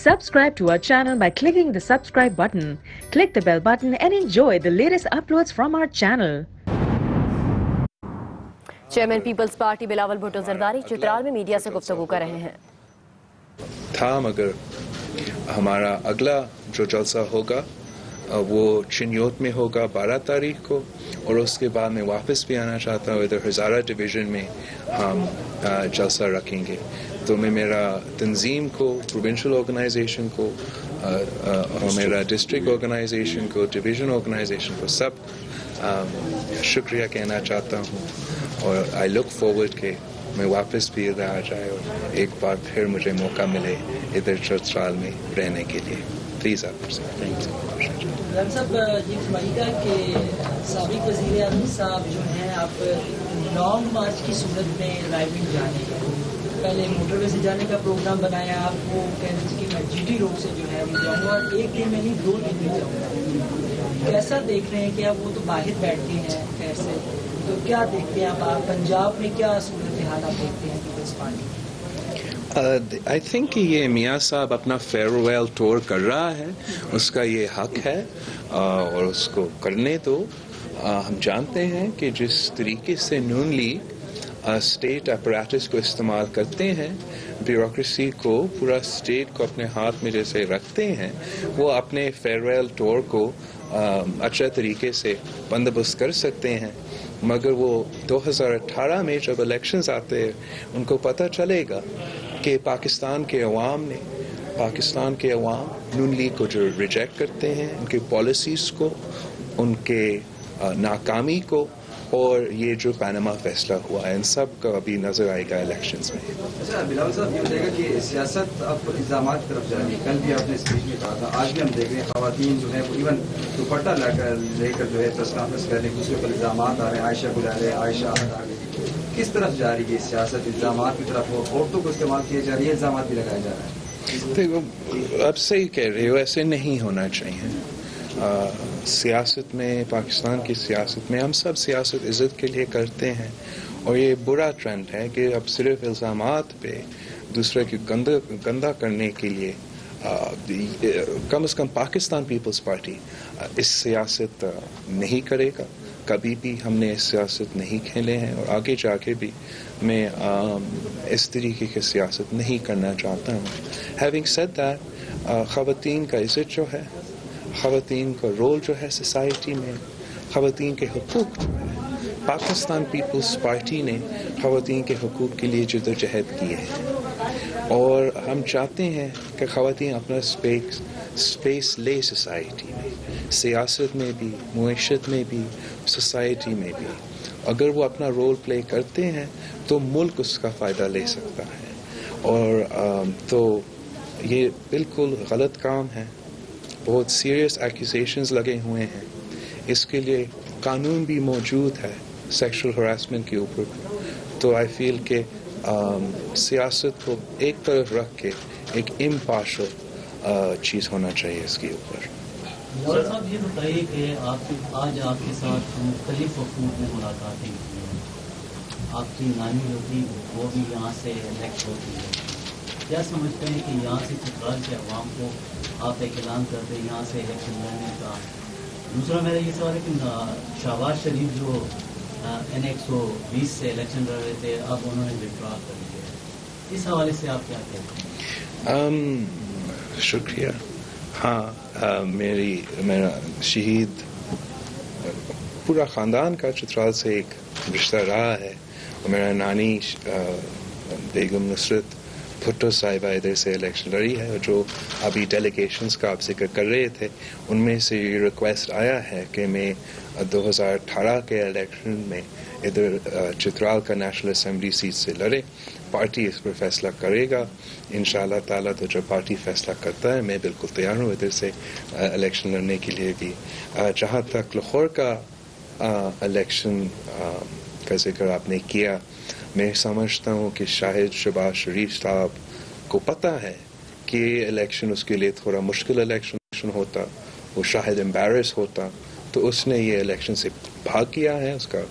Subscribe to our channel by clicking the subscribe button. Click the bell button and enjoy the latest uploads from our channel. Chairman Peoples Party Bilawal Bhutto Zardari Chitral میں media سے گفتگو کر رہے ہیں. تھا مگر ہمارا اگلا جو جلسہ ہوگا وہ چنیوت میں ہوگا 12 تاریخ کو، اور اس کے بعد میں واپس بھی آنا چاہتا ہوں ادھر ہزارہ ڈویژن میں ہم جلسہ رکھیں گے. تو میں میرا تنظیم کو، پروونشل آرگنائزیشن کو اور میرا ڈسٹرکٹ آرگنائزیشن کو، ڈویژن آرگنائزیشن کو سب شکریہ کہنا چاہتا ہوں، اور آئی لک فارورڈ کہ میں واپس بھی ادھر آ جائے اور ایک بار پھر مجھے موقع ملے ادھر چترال میں رہنے کے لیے. پلیز آپ صاحب یہ فرمائیے گا کہ سابق وزیر اعظم صاحب جو ہیں آپ لانگ مارچ کی صورت میں رائیونگ جانے کا، پہلے موٹر وے سے جانے کا پروگرام بنایا، آپ کو کہہ رہے تھے کہ میں جی ٹی روڈ سے جو ہے وہ جاؤں گا، اور ایک دن میں نہیں 2 دن میں جاؤں گا. کیسا دیکھ رہے ہیں کہ آپ وہ تو باہر بیٹھتے ہیں خیر سے، تو کیا دیکھتے ہیں آپ پنجاب میں کیا صورتحال آپ دیکھتے ہیں پیپلز پارٹی؟ آئی تھنک کہ یہ میاں صاحب اپنا فیئر ویل ٹور کر رہا ہے، اس کا یہ حق ہے اور اس کو کرنے دو. ہم جانتے ہیں کہ جس طریقے سے نون لیگ اسٹیٹ اپریٹس کو استعمال کرتے ہیں، بیوروکریسی کو، پورا اسٹیٹ کو اپنے ہاتھ میں جیسے رکھتے ہیں، وہ اپنے فیئر ویل ٹور کو اچھا طریقے سے بندوبست کر سکتے ہیں. مگر وہ 2018 میں جب الیکشنز آتے ہیں ان کو پتہ چلے گا کہ پاکستان کے عوام نون لیگ کو جو ریجیکٹ کرتے ہیں، ان کی پالیسیز کو، ان کے ناکامی کو، اور یہ جو پاناما فیصلہ ہوا ہے، ان سب کا ابھی نظر آئے گا الیکشنز میں. اچھا بلاول صاحب، یہ بتائے گا کہ سیاست اب الزامات کی طرف جا رہی ہے. کل بھی آپ نے اسپیچ میں کہا تھا، آج بھی ہم دیکھ رہے ہیں خواتین جو ہے وہ ایون دوپٹہ لے کر جو ہے پریس کانفرنس کر رہے ہیں، دوسرے پر الزامات آ رہے ہیں. عائشہ بلا رہے ہیں، عائشہ آ گئی. کس طرف جا رہی ہے سیاست؟ الزامات کی طرف عورتوں کو استعمال کیا جا رہی ہے، الزامات بھی لگایا جا رہا ہے. دیکھو، اب صحیح کہہ رہے ہو، ایسے نہیں ہونا چاہیے. سیاست میں، پاکستان کی سیاست میں، ہم سب سیاست عزت کے لیے کرتے ہیں، اور یہ برا ٹرینڈ ہے کہ اب صرف الزامات پہ دوسرے کی گندہ کرنے کے لیے کم از کم پاکستان پیپلز پارٹی اس سیاست نہیں کرے گا. کبھی بھی ہم نے اس سیاست نہیں کھیلے ہیں، اور آگے جا کے بھی میں اس طریقے کی سیاست نہیں کرنا چاہتا ہوں. ہیونگ سیڈ دیٹ، خواتین کا عزت جو ہے، خواتین کا رول جو ہے سوسائٹی میں، خواتین کے حقوق جو ہے، پاکستان پیپلز پارٹی نے خواتین کے حقوق کے لیے جدوجہد کی ہے، اور ہم چاہتے ہیں کہ خواتین اپنا اسپیس لے سوسائٹی میں، سیاست میں بھی، معیشت میں بھی، سوسائٹی میں بھی. اگر وہ اپنا رول پلے کرتے ہیں تو ملک اس کا فائدہ لے سکتا ہے. اور تو یہ بالکل غلط کام ہے. بہت سیریس ایکوزیشنز لگے ہوئے ہیں. اس کے لیے قانون بھی موجود ہے سیکشل ہراسمنٹ کے اوپر. تو آئی فیل کہ سیاست کو ایک طرف رکھ کے ایک امپارشل چیز ہونا چاہیے اس کے اوپر. صاحب یہ بتائیے کہ آج آپ کے ساتھ مختلف وفود میں ملاقاتیں کی ہیں. آپ کی نانی ہوتی وہ بھی یہاں سے الیکٹ ہوتی ہے. کیا سمجھتے ہیں کہ یہاں سے چترال کے عوام کو آپ ایک اعلان کر دیں یہاں سے الیکشن لڑنے کا؟ دوسرا میرا یہ سوال ہے کہ شہباز شریف جو N120 سے الیکشن لڑ رہے تھے، اب انہوں نے وڈرا کر لیا. اس حوالے سے آپ کیا کہتے ہیں؟ شکریہ. ہاں، میرا شہید پورا خاندان کا چترال سے ایک رشتہ رہا ہے، اور میرا نانی بیگم نصرت بھٹو صاحبہ ادھر سے الیکشن لڑی ہے. اور جو ابھی ڈیلیگیشنز کا آپ ذکر کر رہے تھے، ان میں سے یہ ریکویسٹ آیا ہے کہ میں 2018 کے الیکشن میں ادھر چترال کا نیشنل اسمبلی سیٹ سے لڑے. پارٹی اس پر فیصلہ کرے گا انشاءاللہ تعالیٰ. تو جب پارٹی فیصلہ کرتا ہے میں بالکل تیار ہوں ادھر سے الیکشن لڑنے کے لیے بھی. جہاں تک لاہور کا الیکشن کا ذکر آپ نے کیا، میں سمجھتا ہوں کہ شاہد شہباز شریف صاحب کو پتہ ہے کہ یہ الیکشن اس کے لیے تھوڑا مشکل الیکشن ہوتا، وہ شاہد امبیرس ہوتا، تو اس نے یہ الیکشن سے بھاگ کیا ہے. اس کا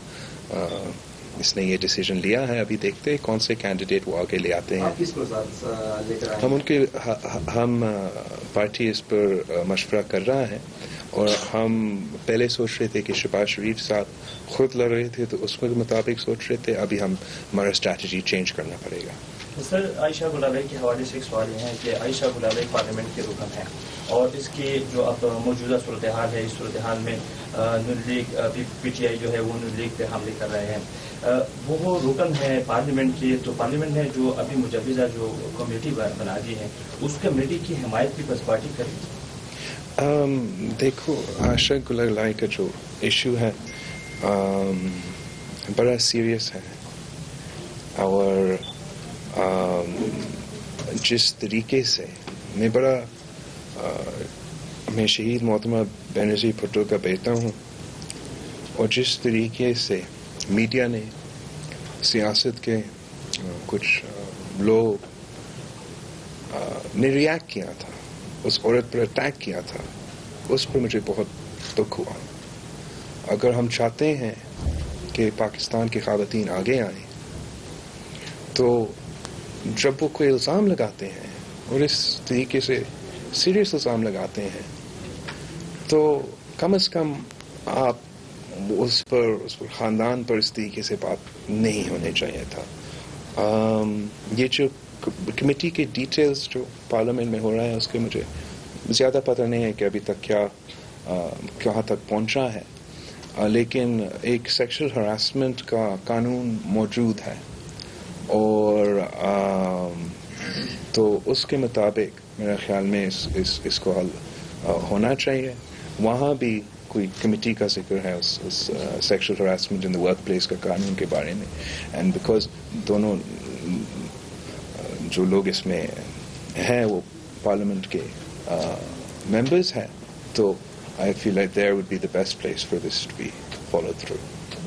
اس نے یہ ڈیسیجن لیا ہے. ابھی دیکھتے ہیں کون سے کینڈیڈیٹ وہ آگے لے آتے ہیں. آپ کس کو ساتھ لے کر آئے؟ ہم پارٹی اس پر مشورہ کر رہا ہے, اور ہم پہلے سوچ رہے تھے کہ شہباز شریف صاحب خود لڑ رہے تھے تو اس کے مطابق سوچ رہے تھے. ابھی ہمارا اسٹریٹجی چینج کرنا پڑے گا. سر, عائشہ گلابے کے حوالے سے ایک سوال یہ ہے کہ عائشہ گلابے پارلیمنٹ کے رکن ہیں, اور اس کی جو اب موجودہ صورتحال ہے, اس صورتحال میں نون لیگ پی ٹی آئی جو ہے وہ نون لیگ پہ حملے کر رہے ہیں. وہ رکن ہے پارلیمنٹ کے, تو پارلیمنٹ نے جو ابھی مجوزہ جو کمیٹی بنا دی ہے اس کمیٹی کی حمایت پیپلز پارٹی کرے. دیکھو, عائشہ گلابے کا جو ایشو ہے بڑا سیریس ہے, اور جس طریقے سے میں شہید محترمہ بینظیر بھٹو کا بیٹا ہوں, اور جس طریقے سے میڈیا نے سیاست کے کچھ لوگ نے ریئیکٹ کیا تھا, اس عورت پر اٹیک کیا تھا, اس پر مجھے بہت دکھ ہوا. اگر ہم چاہتے ہیں کہ پاکستان کی خواتین آگے آئیں تو جب وہ کوئی الزام لگاتے ہیں اور اس طریقے سے سیریس الزام لگاتے ہیں تو کم از کم آپ اس پر خاندان پر اس طریقے سے بات نہیں ہونے چاہیے تھا. یہ جو کمیٹی کے ڈیٹیلز جو پارلیمنٹ میں ہو رہا ہے اس کے مجھے زیادہ پتہ نہیں ہے کہ ابھی تک کہاں تک پہنچا ہے, لیکن ایک سیکشل ہراسمنٹ کا قانون موجود ہے, اور تو اس کے مطابق میرے خیال میں اس کو حل ہونا چاہیے. وہاں بھی کوئی کمیٹی کا ذکر ہے اس sexual harassment in the workplace کا قانون کے بارے میں, اینڈ بیکاز دونوں جو لوگ اس میں ہیں وہ پارلیمنٹ کے ممبرز ہیں, تو I feel like there would be the best place for this to be followed through.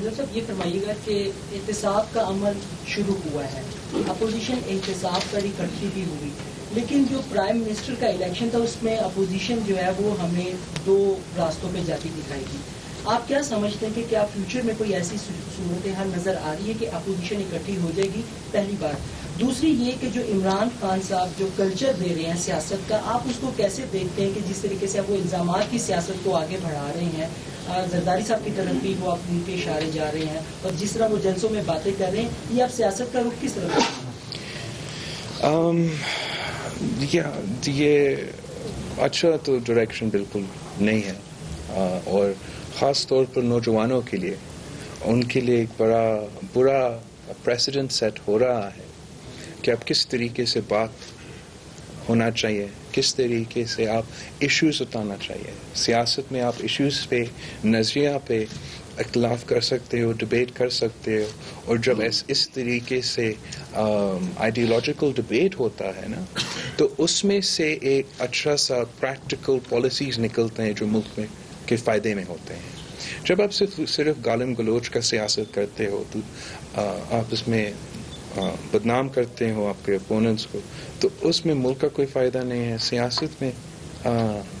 صاحب یہ فرمائیے گا کہ احتساب کا عمل شروع ہوا ہے, اپوزیشن احتساب پر اکٹھی بھی ہوئی, لیکن جو پرائم منسٹر کا الیکشن تھا اس میں اپوزیشن جو ہے وہ ہمیں دو راستوں پہ جاتی دکھائی دی. آپ کیا سمجھتے ہیں کہ کیا فیوچر میں کوئی ایسی صورتحال نظر آ رہی ہے کہ اپوزیشن اکٹھی ہو جائے گی؟ پہلی بات. دوسری یہ کہ جو عمران خان صاحب جو کلچر دے رہے ہیں سیاست کا, آپ اس کو کیسے دیکھتے ہیں کہ جس طریقے سے آپ وہ الزامات کی سیاست کو آگے بڑھا رہے ہیں, زرداری صاحب کی طرف بھی وہ ان کے اشارے جا رہے ہیں, اور جس طرح وہ جلسوں میں باتیں کر رہے ہیں, یہ آپ سیاست کا رخ کس طرح یہ اچھا تو ڈائریکشن بالکل نہیں ہے, اور خاص طور پر نوجوانوں کے لیے, ان کے لیے ایک بڑا برا پریسیڈنٹ سیٹ ہو رہا ہے کہ اب کس طریقے سے بات ہونا چاہیے, کس طریقے سے آپ ایشوز اتارنا چاہیے. سیاست میں آپ ایشوز پہ, نظریہ پہ اختلاف کر سکتے ہو, ڈبیٹ کر سکتے ہو, اور جب اس طریقے سے آئیڈیالوجیکل ڈبیٹ ہوتا ہے نا, تو اس میں سے ایک اچھا سا پریکٹیکل پالیسیز نکلتے ہیں جو ملک میں کے فائدے میں ہوتے ہیں. جب آپ صرف گالم گلوچ کا سیاست کرتے ہو تو آپ اس میں بدنام کرتے ہو آپ کے اپوننٹس کو, تو اس میں ملک کا کوئی فائدہ نہیں ہے, سیاست میں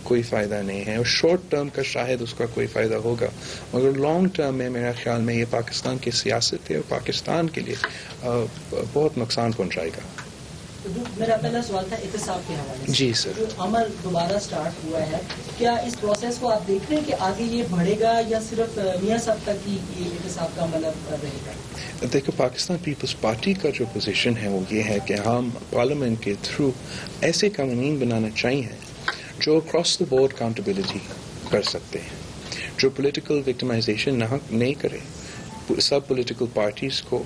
کوئی فائدہ نہیں ہے, اور شارٹ ٹرم کا شاید اس کا کوئی فائدہ ہوگا, مگر لانگ ٹرم میں میرا خیال میں یہ پاکستان کی سیاست ہے اور پاکستان کے لیے بہت نقصان پہنچائے گا. میرا پہلا سوال تھا احتساب کے حوالے سے. جی سر. جو عمل دوبارہ سٹارٹ ہوا ہے, کیا اس پروسیس کو آپ دیکھ رہے ہیں کہ آگے یہ بڑھے گا یا صرف میاں صاحب تک ہی یہ احتساب کا عمل رہے گا؟ دیکھو, پاکستان پیپلز پارٹی کا جو پوزیشن ہے وہ یہ ہے کہ ہم پارلیمنٹ کے تھرو ایسے قوانین بنانا چاہیے جو اکراس دا بورڈ اکاؤنٹیبلٹی کر سکتے ہیں, جو پولیٹیکل وکٹمائزیشن نہیں کرے. سب پولیٹیکل پارٹیز کو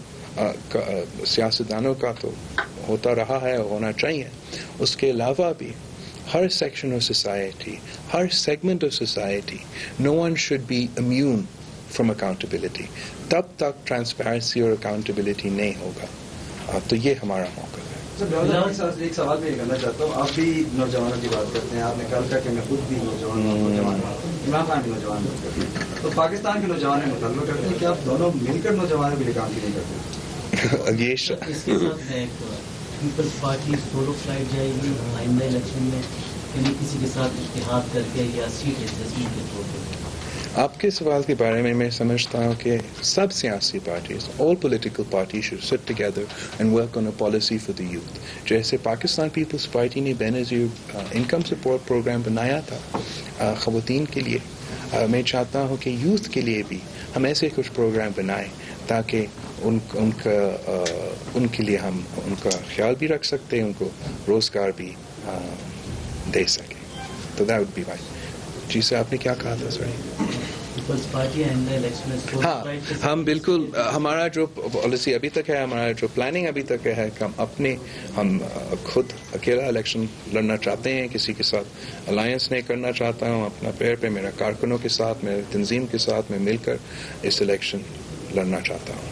سیاستدانوں کا تو ہوتا رہا ہے, ہونا چاہیے. اس کے علاوہ بھی ہر سیکشن آف سوسائٹی, ہر segment of society, no one should be immune from accountability. تب تک ٹرانسپیرنسی اور اکاؤنٹیبلٹی نہیں ہوگا. تو یہ ہمارا موقع ہے. ایک سوال میں یہ کرنا چاہتا ہوں, آپ بھی نوجوانوں کی بات کرتے ہیں, آپ نے کہا کہ میں خود بھی نوجوان ہوں, عمران خان بھی نوجوان کرتے ہیں, تو پاکستان کے نوجوان مطالبہ کرتے ہیں کہ آپ دونوں مل کر نوجوانوں کے لیے کام کیوں نہیں کرتے؟ اس کے ساتھ پیپلز پارٹی سولو فلائٹ جائے گی آئندہ الیکشن میں, یعنی کسی کے ساتھ اتحاد کر کے یا سیٹ ایڈجسٹمنٹ کے طور پہ؟ آپ کے سوال کے بارے میں سمجھتا ہوں کہ سب سیاسی parties all political parties should sit together and work on a policy for the youth. جیسے پاکستان پیپلز پارٹی نے بینظیر انکم سپورٹ پروگرام بنایا تھا خواتین کے لیے، میں چاہتا ہوں کہ یوتھ کے لیے بھی ہم ایسے کچھ پروگرام بنائیں تاکہ ان کے لیے ہم ان کا خیال بھی رکھ سکتے ہیں، ان کو روزگار بھی دے سکیں. تو دیٹ وڈ بی مائی. جی سر، آپ نے کیا کہا تھا سر؟ ہاں، ہم بالکل، ہمارا جو پالیسی ابھی تک ہے، ہمارا جو پلاننگ ابھی تک ہے کہ ہم خود اکیلا الیکشن لڑنا چاہتے ہیں، کسی کے ساتھ الائنس نہیں کرنا چاہتا ہوں. اپنا پیر پہ میرا کارکنوں کے ساتھ، میرے تنظیم کے ساتھ میں مل کر اس الیکشن لڑنا چاہتا ہوں.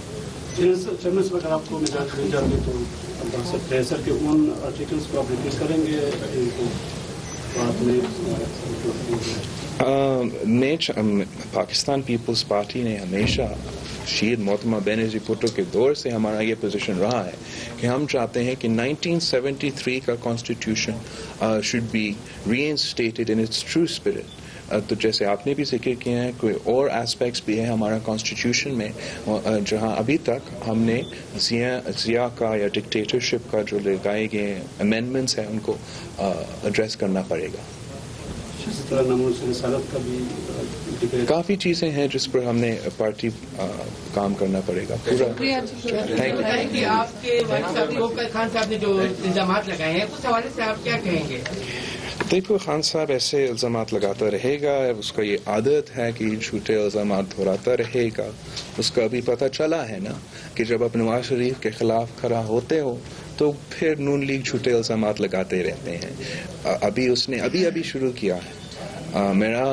اگر آپ کو مزاج مل جائے تو بتا سکتے ہیں سر کہ ان آرٹیکلس کو آپ ریلیز کریں گے پاکستان پیپلز پارٹی نے ہمیشہ شہید محترمہ بینظیر بھٹو کے دور سے ہمارا یہ پوزیشن رہا ہے کہ ہم چاہتے ہیں کہ 1973 کا constitution should be reinstated in its true spirit. تو جیسے آپ نے بھی ذکر کیا ہے، کوئی اور اسپیکٹس بھی ہے ہمارا کانسٹیٹیوشن میں جہاں ابھی تک ہم نے ضیاء کا یا ڈکٹیٹرشپ کا جو لگائے گئے امینڈمنٹس ہیں ان کو ایڈریس کرنا پڑے گا. کافی چیزیں ہیں جس پر ہم نے پارٹی کام کرنا پڑے گا پورا. Thank you. آپ کے خان صاحب نے جو الزامات لگائے ہیں اس حوالے سے آپ کیا کہیں گے؟ دیکھو، خان صاحب ایسے الزامات لگاتا رہے گا، اس کا یہ عادت ہے کہ جھوٹے الزامات دہراتا رہے گا. اس کا ابھی پتہ چلا ہے نا کہ جب آپ نواز شریف کے خلاف کھڑا ہوتے ہو تو پھر نون لیگ جھوٹے الزامات لگاتے رہتے ہیں. ابھی اس نے ابھی شروع کیا ہے. میرا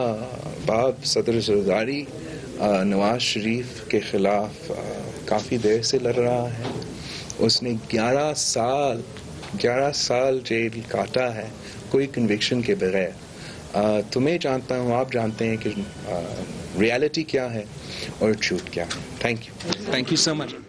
باپ صدر زرداری نواز شریف کے خلاف کافی دیر سے لڑ رہا ہے. اس نے 11 سال جیل کاٹا ہے کوئی کنوکشن کے بغیر. تو میں جانتا ہوں، آپ جانتے ہیں کہ ریالٹی کیا ہے اور جھوٹ کیا ہے. Thank you so much.